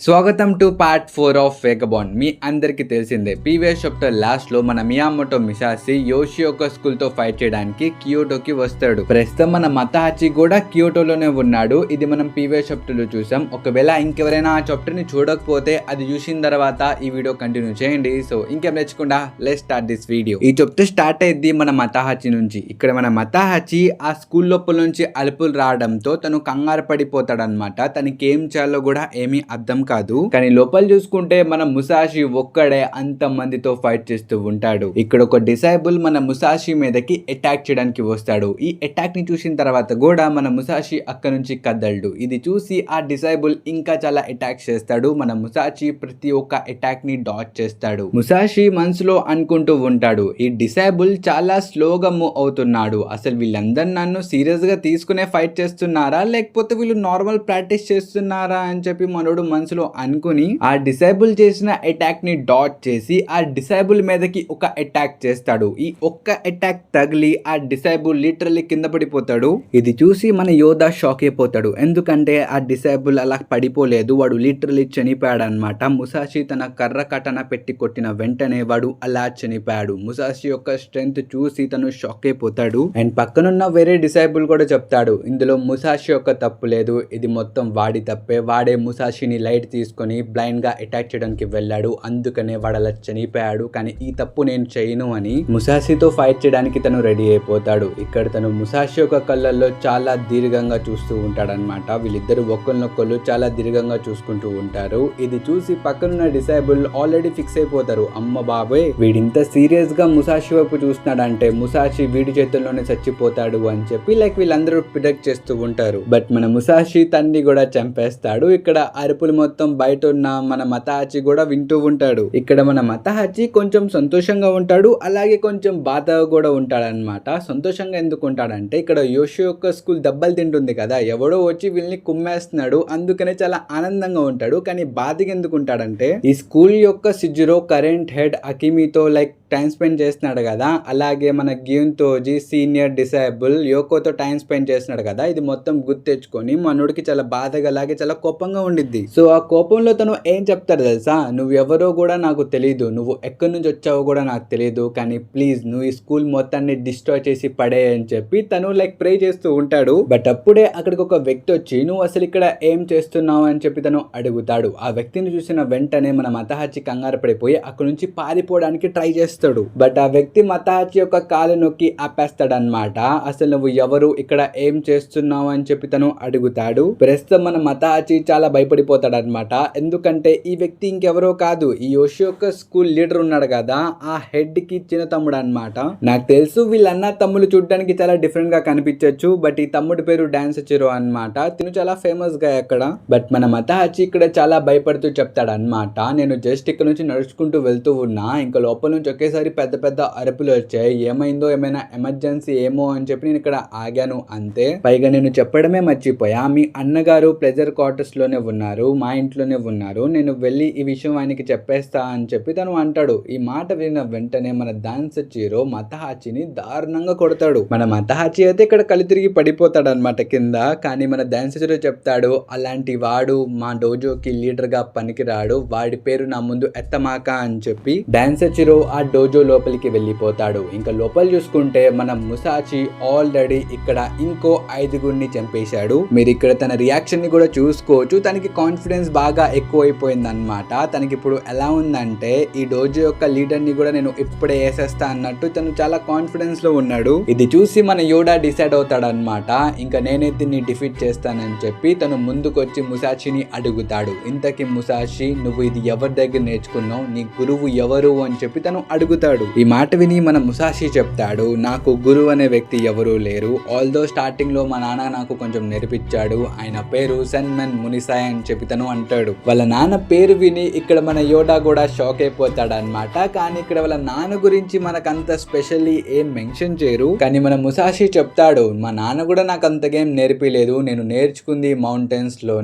స్వాగతం to part 4 of వేగబాండ్. మీ అందరికీ తెలిసిందే, ప్రీవియస్ చాప్టర్ లాస్ట్ లో మన మియామోటో మిసాసి యోషి యొక్క స్కూల్ తో ఫైట్ చేయడానికి క్యోటోకి వస్తాడు. ప్రస్తుతం మన మతాహాచి కూడా క్యోటోలోనే ఉన్నాడు. ఇది మనం ప్రీవియస్ చాప్టర్ లో చూసాం. ఒకవేళ ఇంకెవరైనా ఆ చాప్టర్ ని చూడకపోతే అది చూసిన తర్వాత ఈ వీడియో కంటిన్యూ చేయండి. సో ఇంకేం నేర్చుకుండా లెట్స్ స్టార్ట్ దిస్ వీడియో. ఈ చాప్టర్ స్టార్ట్ అయ్యింది మన మతాహాచి నుంచి. ఇక్కడ మన మతాహాచి ఆ స్కూల్ లోపల నుంచి అలుపులు రావడంతో తను కంగారు పడిపోతాడు అనమాట. తనకి ఏం చేయాలో కూడా ఏమీ అర్థం కాదు. కానీ లోపల చూసుకుంటే మన ముసాషి ఒక్కడే అంత మందితో ఫైట్ చేస్తూ ఉంటాడు. ఇక్కడ ఒక డిసైబుల్ మన ముసాషి మీదకి అటాక్ చేయడానికి వస్తాడు. ఈ అటాక్ ని చూసిన తర్వాత కూడా మన ముసాషి అక్కడ నుంచి కదలడు. ఇది చూసి ఆ డిసైబుల్ ఇంకా చాలా అటాక్ చేస్తాడు. మన ముసాషి ప్రతి ఒక్క అటాక్ ని డాచ్ చేస్తాడు. ముసాషి మనసులో అనుకుంటూ ఉంటాడు, ఈ డిసైబుల్ చాలా స్లోగా మూవ్ అవుతున్నాడు. అసలు వీళ్ళందరూ నన్ను సీరియస్ గా తీసుకునే ఫైట్ చేస్తున్నారా, లేకపోతే వీళ్ళు నార్మల్ ప్రాక్టీస్ చేస్తున్నారా అని చెప్పి మనోడు మనసులో అనుకుని ఆ డిసైబుల్ చేసిన అటాక్ ని డాట్ చేసి ఆ డిసైబుల్ మీదకి ఒక అటాక్ చేస్తాడు. ఈ ఒక్క అటాక్ తగిలి ఆ డిసైబుల్ లిటరల్లీ కింద పడిపోతాడు. ఇది చూసి మన యోధా షాక్ అయిపోతాడు. ఎందుకంటే ఆ డిసైబుల్ అలా పడిపోలేదు, వాడు లిటరల్లీ చనిపోయాడు అనమాట. ముసాషి తన కర్ర కటన పెట్టి కొట్టిన వెంటనే వాడు అలా చనిపోయాడు. ముసాషి యొక్క స్ట్రెంగ్త్ చూసి తను షాక్ అయిపోతాడు. అండ్ పక్కనున్న వేరే డిసైబుల్ కూడా చెప్తాడు, ఇందులో ముసాషి యొక్క తప్పు లేదు, ఇది మొత్తం వాడి తప్పే. వాడే ముసాషిని లైట్ తీసుకొని బ్లైండ్ గా అటాక్ చేయడానికి వెళ్ళాడు, అందుకనే వాడు అలా చనిపోయాడు. కానీ ఈ తప్పు నేను చేయను అని ముసాషితో ఫైట్ చేయడానికి తను రెడీ అయిపోతాడు. ఇక్కడ తను ముసాషి యొక్క కళ్ళల్లో చాలా దీర్ఘంగా చూస్తూ ఉంటాడు అనమాట. వీళ్ళిద్దరు ఒకరినొకరు చాలా దీర్ఘంగా చూసుకుంటూ ఉంటారు. ఇది చూసి పక్కనున్న డిసైబుల్ ఆల్రెడీ ఫిక్స్ అయిపోతారు, అమ్మ బాబోయ్ వీడింత సీరియస్ గా ముసాషి వైపు చూస్తున్నాడంటే ముసాషి వీడి చేతుల్లోనే చచ్చిపోతాడు అని చెప్పి వీళ్ళందరూ ప్రిడిక్ట్ చేస్తూ ఉంటారు. బట్ మన ముసాషి తన్ని కూడా చంపేస్తాడు. ఇక్కడ అరుపులు మొత్తం బయట ఉన్న మన మతాహాచి కూడా వింటూ ఉంటాడు. ఇక్కడ మన మతాహాచి కొంచెం సంతోషంగా ఉంటాడు, అలాగే కొంచెం బాధగా కూడా ఉంటాడు అనమాట. సంతోషంగా ఎందుకు ఉంటాడంటే ఇక్కడ యోషి యొక్క స్కూల్ దెబ్బలు తింటుంది కదా, ఎవడో వచ్చి వీళ్ళని కుమ్మేస్తున్నాడు, అందుకనే చాలా ఆనందంగా ఉంటాడు. కానీ బాధగా ఎందుకు ఉంటాడంటే ఈ స్కూల్ యొక్క సిజురో కరెంట్ హెడ్ అకిమితో టైం స్పెండ్ చేస్తున్నాడు కదా, అలాగే మన గ్యూన్తోజీ సీనియర్ డిసైబుల్ యోకోతో టైం స్పెండ్ చేస్తున్నాడు కదా, ఇది మొత్తం గుర్తు తెచ్చుకొని మనోడికి చాలా బాధగా అలాగే చాలా కోపంగా ఉండిద్ది. సో ఆ కోపంలో తను ఏం చెప్తాడు తెలుసా, నువ్వు ఎవరో కూడా నాకు తెలియదు, నువ్వు ఎక్కడి నుంచి వచ్చావో కూడా నాకు తెలియదు, కానీ ప్లీజ్ నువ్వు ఈ స్కూల్ మొత్తాన్ని డిస్ట్రాయ్ చేసి పడే అని చెప్పి తను ప్రే చేస్తూ ఉంటాడు. బట్ అప్పుడే అక్కడికి ఒక వ్యక్తి వచ్చి నువ్వు అసలు ఇక్కడ ఏం చేస్తున్నావు అని చెప్పి తను అడుగుతాడు. ఆ వ్యక్తిని చూసిన వెంటనే మన మతాహాచి కంగారు పడిపోయి అక్కడ నుంచి పారిపోవడానికి ట్రై చేస్తాడు. బట్ ఆ వ్యక్తి మతాహాచి యొక్క కాలు నొక్కి ఆపేస్తాడు అనమాట. అసలు నువ్వు ఎవరు, ఇక్కడ ఏం చేస్తున్నావు అని చెప్పి తను అడుగుతాడు. ప్రస్తుతం మన మతాహాచి చాలా భయపడిపోతాడు అనమాట. ఎందుకంటే ఈ వ్యక్తి ఇంకెవరో కాదు, ఈ యోషి యొక్క స్కూల్ లీడర్ ఉన్నాడు కదా, ఆ హెడ్ కి చిన్న తమ్ముడు అనమాట. నాకు తెలుసు వీళ్ళన్న తమ్ముడు చూడడానికి చాలా డిఫరెంట్ గా కనిపించవచ్చు, బట్ ఈ తమ్ముడు పేరు డాన్స్ చిరో అనమాట. తిను చాలా ఫేమస్ గా అక్కడ. బట్ మన మతాహాచి ఇక్కడ చాలా భయపడుతూ చెప్తాడు అనమాట, నేను జస్ట్ ఇక్కడ నుంచి నడుచుకుంటూ వెళ్తూ ఉన్నా, ఇంకా లోపల నుంచి ఒకేసారి పెద్ద పెద్ద అరుపులు వచ్చాయి, ఏమైందో ఏమైనా ఎమర్జెన్సీ ఏమో అని చెప్పి నేను ఇక్కడ ఆగాను అంతే. పైగా నేను చెప్పడమే మర్చిపోయా, మీ అన్నగారు ప్లెజర్ క్వార్టర్స్ లోనే ఉన్నారు, మా ఇంట్లోనే ఉన్నారు, నేను వెళ్ళి ఈ విషయం ఆయనకి చెప్పేస్తా అని చెప్పి తను అంటాడు. ఈ మాట విన్న వెంటనే మన డాన్స్ చిరో మతాహాచిని దారుణంగా కొడతాడు. మన మతాహాచి అయితే ఇక్కడ కళ్ళు తిరిగి పడిపోతాడు అనమాట కింద. కానీ మన డాన్స్ చిరో చెప్తాడు, అలాంటి వాడు మా డోజోకి లీడర్ గా పనికిరాడు, వాడి పేరు నా ముందు ఎత్తమాక అని చెప్పి డాన్స్ చిరో ఆ డోజో లోపలికి వెళ్ళిపోతాడు. ఇంకా లోపల చూసుకుంటే మన ముసాషి ఆల్రెడీ ఇక్కడ ఇంకో 5గురిని చంపేశాడు. మీరు ఇక్కడ తన రియాక్షన్ ని కూడా చూసుకోవచ్చు. తనకి కాన్ఫిడెన్స్ బాగా ఎక్కువైపోయింది అనమాట. తనకి ఇప్పుడు ఎలా ఉందంటే ఈ డోజో యొక్క లీడర్ ని కూడా నేను ఇప్పుడే వేసేస్తా అన్నట్టు తను చాలా కాన్ఫిడెన్స్ లో ఉన్నాడు. ఇది చూసి మన యోడా డిసైడ్ అవుతాడు అనమాట, ఇంకా నేనే దీన్ని డిఫీట్ చేస్తానని చెప్పి తను ముందుకొచ్చి ముసాషిని అడుగుతాడు. ఇంతకీ ముసాషి, నువ్వు ఇది ఎవరి దగ్గర నేర్చుకున్నావు, నీ గురువు ఎవరు అని చెప్పి తను అడుగుతాడు. ఈ మాట విని మన ముసాషి చెప్తాడు, నాకు గురువు అనే వ్యక్తి ఎవరూ లేరు, ఆల్దో స్టార్టింగ్ లో మా నాన్న నాకు కొంచెం నేర్పించాడు, ఆయన పేరు సెన్మెన్ మునిసాయ్ అని చెప్పి తను అంటాడు. వాళ్ళ నాన్న పేరు విని ఇక్కడ మన యోడా కూడా షాక్ అయిపోతాడు అనమాట. కానీ ఇక్కడ వాళ్ళ నాన్న గురించి మనకంత స్పెషల్లీ ఏం మెన్షన్ చేయరు. కానీ మన ముసాషి చెప్తాడు, మా నాన్న కూడా నాకు అంతగేం నేర్పిలేదు, నేను నేర్చుకుంది మౌంటైన్స్ లో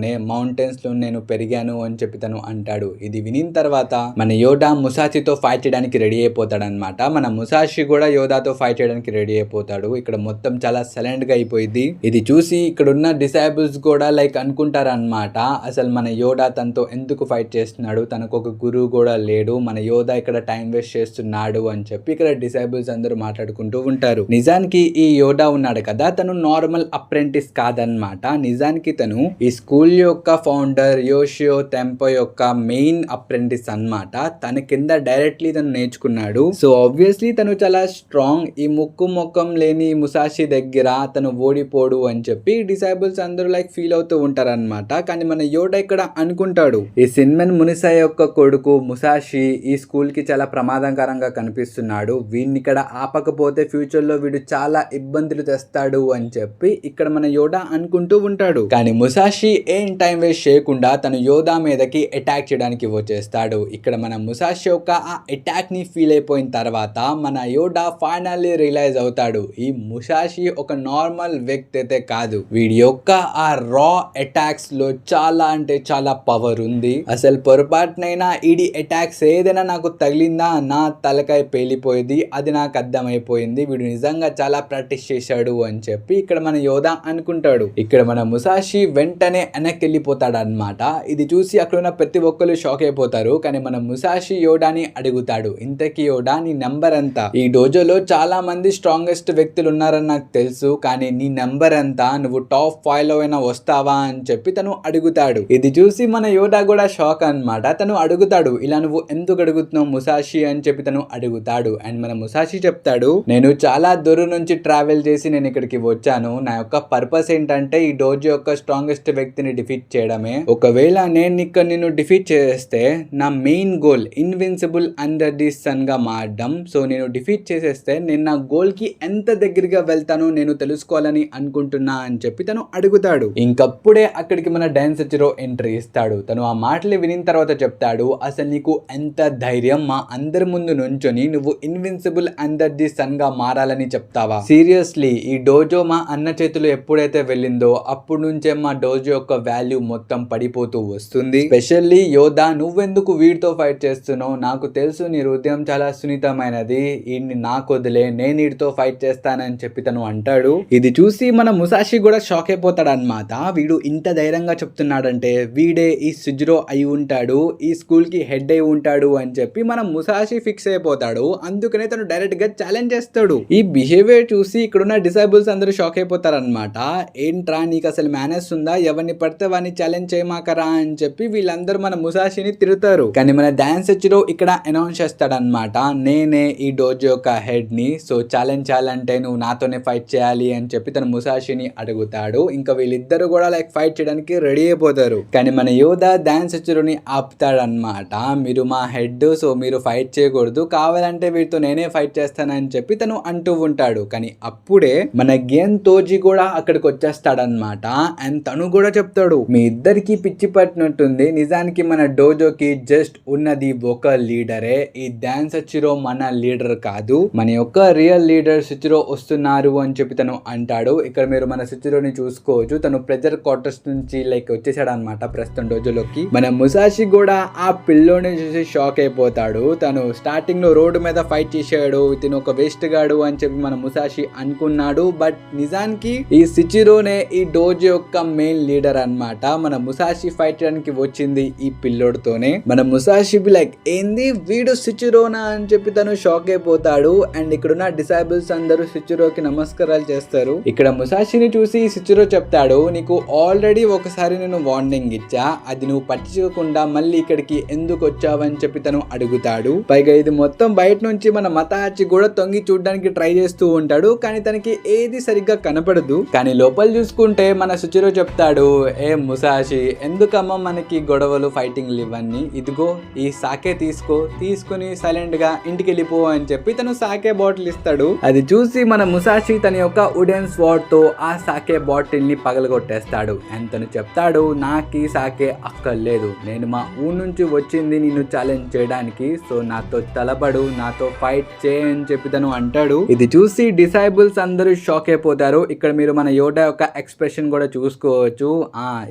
నేను పెరిగాను అని చెప్పి తను అంటాడు. ఇది వినిన తర్వాత మన యోడా ముసాషితో ఫైట్ చేయడానికి రెడీ అయిపోతాడు అనమాట. మన ముసాషి కూడా యోధాతో ఫైట్ చేయడానికి రెడీ అయిపోతాడు. ఇక్కడ మొత్తం చాలా సైలెంట్ గా అయిపోయింది. ఇది చూసి ఇక్కడ ఉన్న డిసైబుల్స్ కూడా లైక్ అనుకుంటారనమాట, అసలు మన యోధా తనతో ఎందుకు ఫైట్ చేస్తున్నాడు, తనకు ఒక గురువు కూడా లేడు, మన యోధా ఇక్కడ టైం వేస్ట్ చేస్తున్నాడు అని చెప్పి ఇక్కడ డిసైబుల్స్ అందరూ మాట్లాడుకుంటూ ఉంటారు. నిజానికి ఈ యోధా ఉన్నాడు కదా, తను నార్మల్ అప్రెంటిస్ కాదనమాట. నిజానికి తను ఈ స్కూల్ యొక్క ఫౌండర్ యోషియో టెంపో యొక్క మెయిన్ అప్రెంటిస్ అన్నమాట. తన కింద డైరెక్ట్లీ తను నేర్చుకున్నాడు. సో ఆబ్వియస్లీ తను చాలా స్ట్రాంగ్. ఈ ముక్కు మొక్కం లేని ముసాషి దగ్గర తను ఓడిపోడు అని చెప్పి డిసైబుల్స్ అందరూ లైక్ ఫీల్ అవుతూ ఉంటారన్నమాట. కానీ మన యోధా ఇక్కడ అనుకుంటాడు, ఈ సిన్మెన్ మునిసా యొక్క కొడుకు ముసాషి ఈ స్కూల్ కి చాలా ప్రమాదకరంగా కనిపిస్తున్నాడు, వీడిని ఇక్కడ ఆపకపోతే ఫ్యూచర్ లో వీడు చాలా ఇబ్బందులు తెస్తాడు అని చెప్పి ఇక్కడ మన యోధా అనుకుంటూ ఉంటాడు. కానీ ముసాషి ఏం టైం వేస్ట్ చేయకుండా తను యోధా మీదకి అటాక్ చేయడానికి వచ్చేస్తాడు. ఇక్కడ మన ముసాషి యొక్క ఆ అటాక్ ని ఫీల్ అయిపోయిన తర్వాత మన యోధా ఫైనల్లీ రియలైజ్ అవుతాడు, ఈ ముసాషి ఒక నార్మల్ వ్యక్తి అయితే కాదు, వీడి యొక్క ఆ రా అటాక్స్ లో చాలా అంటే చాలా పవర్ ఉంది. అసలు పొరపాటునైనా ఈడి అటాక్స్ ఏదైనా నాకు తగిలిందా నా తలకాయ పేలిపోయింది, అది నాకు అర్థమైపోయింది, వీడు నిజంగా చాలా ప్రాక్టీస్ చేశాడు అని చెప్పి ఇక్కడ మన యోధా అనుకుంటాడు. ఇక్కడ మన ముసాషి వెంటనే వెనక్కి వెళ్ళిపోతాడు అనమాట. ఇది చూసి అక్కడ ఉన్న ప్రతి ఒక్కరు షాక్ అయిపోతారు. కానీ మన ముసాషి యోధాని అడుగుతాడు, ఇంతకీ యోధా నీ నెంబర్ ఎంత? ఈ డోజోలో చాలా మంది స్ట్రాంగెస్ట్ వ్యక్తులు ఉన్నారని నాకు తెలుసు, కానీ నీ నెంబర్ ఎంత, నువ్వు టాప్ 5 లో అయినా వస్తావా అని చెప్పి తను అడుగుతాడు. ఇది చూసి మన యోధా కూడా షాక్ అన్నమాట. తను అడుగుతాడు, ఇలా నువ్వు ఎందుకు అడుగుతున్నావు ముసాషి అని చెప్పి తను అడుగుతాడు. అండ్ మన ముసాషి చెప్తాడు, నేను చాలా దూరం నుంచి ట్రావెల్ చేసి నేను ఇక్కడికి వచ్చాను, నా యొక్క పర్పస్ ఏంటంటే ఈ డోజో యొక్క స్ట్రాంగెస్ట్ వ్యక్తిని డిఫీట్ చేయడమే. ఒకవేళ నేను ఇక్కడ నిన్ను డిఫీట్ చేస్తే నా main goal invincible under the sun గా మారడం. సో నేను డిఫీట్ చేసేస్తే నేను నా గోల్ కి ఎంత దగ్గరగా వెళ్తానో నేను తెలుసుకోవాలని అనుకుంటున్నా అని చెప్పి తను అడుగుతాడు. ఇంకప్పుడే అక్కడికి మన డాన్స్ హీరో ఎంట్రీ ఇస్తాడు. తను ఆ మాటలు వినిన తర్వాత చెప్తాడు, అసలు నీకు ఎంత ధైర్యం మా అందరి ముందు నుంచొని నువ్వు ఇన్విన్సిబుల్ అండర్ ది సన్ గా మారాలని చెప్తావా? సీరియస్లీ ఈ డోజో మా అన్న చేతులు ఎప్పుడైతే వెళ్ళిందో అప్పుడు నుంచే మా డోజో యొక్క వాల్యూ మొత్తం పడిపోతూ వస్తుంది. స్పెషల్లీ యోధా నువ్వెందుకు వీడితో ఫైట్ చేస్తున్నావు, నాకు తెలుసు నీ హృదయం చాలా సున్నితమైనది, ఈయన్ని నాకు వదిలే, నేను వీడితో ఫైట్ చేస్తానని చెప్పి తను అంటాడు. ఇది చూసి మన ముసాషి కూడా షాక్ అయిపోతాడు అనమాట. వీడు ఇంత ధైర్యంగా చెప్తున్నాడంటే వీడే ఈ సుజిరో అయి ఉంటాడు, ఈ స్కూల్ కి హెడ్ అయి ఉంటాడు అని చెప్పి మన ముసాషి ఫిక్స్ అయిపోతాడు. అందుకనే తను డైరెక్ట్ గా ఛాలెంజ్ చేస్తాడు. ఈ బిహేవియర్ చూసి ఇక్కడున్న డిసైబుల్స్ అందరూ షాక్ అయిపోతారు అనమాట. ఏంట్రా నీకు అసలు మేనర్స్ ఉందా, ఎవరిని పడితే వాడిని ఛాలెంజ్ చేయమాకరా అని చెప్పి వీళ్ళందరూ మన ముసాషిని తిరుగుతారు. కానీ మన డాన్స్ హీరో ఇక్కడ అనౌన్స్ చేస్తాడనమాట, నేనే ఈ డోజో యొక్క హెడ్ ని, సో ఛాలెంజ్ చేయాలంటే నువ్వు నాతోనే ఫైట్ చేయాలి అని చెప్పి తన ముసాషిని అడుగుతాడు. ఇంకా వీళ్ళిద్దరు కూడా లైక్ ఫైట్ చేయడానికి రెడీ అయిపోతారు. కానీ మన యోధా డాన్స్ హీరోని ఆపుతాడనమాట, మీరు మా హెడ్, సో మీరు ఫైట్ చేయకూడదు, కావాలంటే వీటితో నేనే ఫైట్ చేస్తానని చెప్పి తను అంటూ ఉంటాడు. కానీ అప్పుడే మన గేన్ తోజీ కూడా అక్కడికి వచ్చేస్తాడనమాట. అండ్ తను కూడా చెప్తాడు, మీ ఇద్దరికి పిచ్చి పట్టినట్టుంది, నిజానికి మన డోజోకి జస్ట్ ఉన్నది ఒక లీడరే, ఈ డాన్స్ హీరో మన లీడర్ కాదు, మన యొక్క రియల్ లీడర్ సిచిరో వస్తున్నారు అని చెప్పి తను అంటాడు. ఇక్కడ మీరు మన సిచిరోని చూసుకోవచ్చు, తను ప్రెజర్ క్వార్టర్స్ నుంచి లైక్ వచ్చేసాడు అనమాట ప్రస్తుతం డోజోలోకి. మన ముసాషి కూడా ఆ పిల్లోని చూసి షాక్ అయిపోతాడు. తను స్టార్టింగ్ లో రోడ్డు మీద ఫైట్ చేశాడు, ఇతను ఒక వేస్ట్ గాడు అని చెప్పి మన ముసాషి అనుకున్నాడు. బట్ నిజానికి ఈ సిచిరోనే ఈ డోజో యొక్క మెయిన్ లీడర్ అన్నమాట. మన ముసాషి ఫైట్ చేయడానికి వచ్చింది ఈ పిల్లోడితోనే. మన ముసాషి బి లైక్ ఏంది వీడు సిచిరోనా అని చెప్పి తను షాక్ అయిపోతాడు. అండ్ ఇక్కడున్న డిసైబుల్స్ అందరూ సిచిరోకి నమస్కారాలు చేస్తారు. ఇక్కడ ముసాషిని చూసి సిచిరో చెప్తాడు, నీకు ఆల్రెడీ ఒకసారి నేను వార్నింగ్ ఇచ్చా, అది నువ్వు పట్టించుకోకుండా మళ్ళీ ఇక్కడికి ఎందుకు వచ్చావని చెప్పి తను అడుగుతాడు. పైగా ఇది మొత్తం బయట నుంచి మన మతాచి కూడా తొంగి చూడడానికి ట్రై చేస్తూ ఉంటాడు. కానీ తనకి ఏది సరిగ్గా కనపడదు. కానీ లోపల చూసుకుంటే మన సిచిరో చెప్తాడు, ఏ ముసాషి ఎందుకమ్మా మనకి గొడవలు ఫైటింగ్లు ఇవన్నీ, ఇదిగో ఈ సాకే తీసుకుని సైలెంట్ గా ఇంటికి వెళ్ళిపో అని చెప్పి తను సాకే బాటిల్ ఇస్తాడు. అది చూసి మన ముసాషి తన యొక్క వుడెన్ స్వార్డ్ తో ఆ సాకే బాటిల్ ని పగలగొట్టేస్తాడు. అండ్ తను చెప్తాడు, నాకు సాకే అక్కర్లేదు, నేను మా ఊరు నుంచి వచ్చింది నిన్ను ఛాలెంజ్ చేయడానికి, సో నాతో తలబడు, నాతో ఫైట్ చేయని చెప్పి తను అంటాడు. ఇది చూసి డిసైబుల్స్ అందరూ షాక్ అయిపోతారు. ఇక్కడ మీరు మన యోధా యొక్క ఎక్స్ప్రెషన్ కూడా చూసుకోవచ్చు,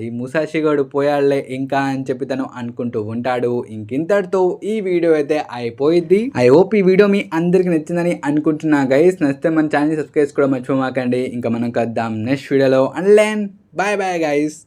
ఈ ముసాషి గాడు పోయాళ్లే ఇంకా అని చెప్పి తను అనుకుంటూ ఉంటాడు. ఇంకింతటితో ఈ వీడియో అయితే అయిపోయింది. అయిద్ది. ఐ హోప్ ఈ వీడియో మీ అందరికి నచ్చిందని అనుకుంటున్నా గైస్. నచ్చితే మన ఛానల్ సబ్స్క్రైబ్ కూడా మర్చిపోమాకండి. ఇంకా మనం కద్దాం నెక్స్ట్ వీడియోలో. And bye bye guys.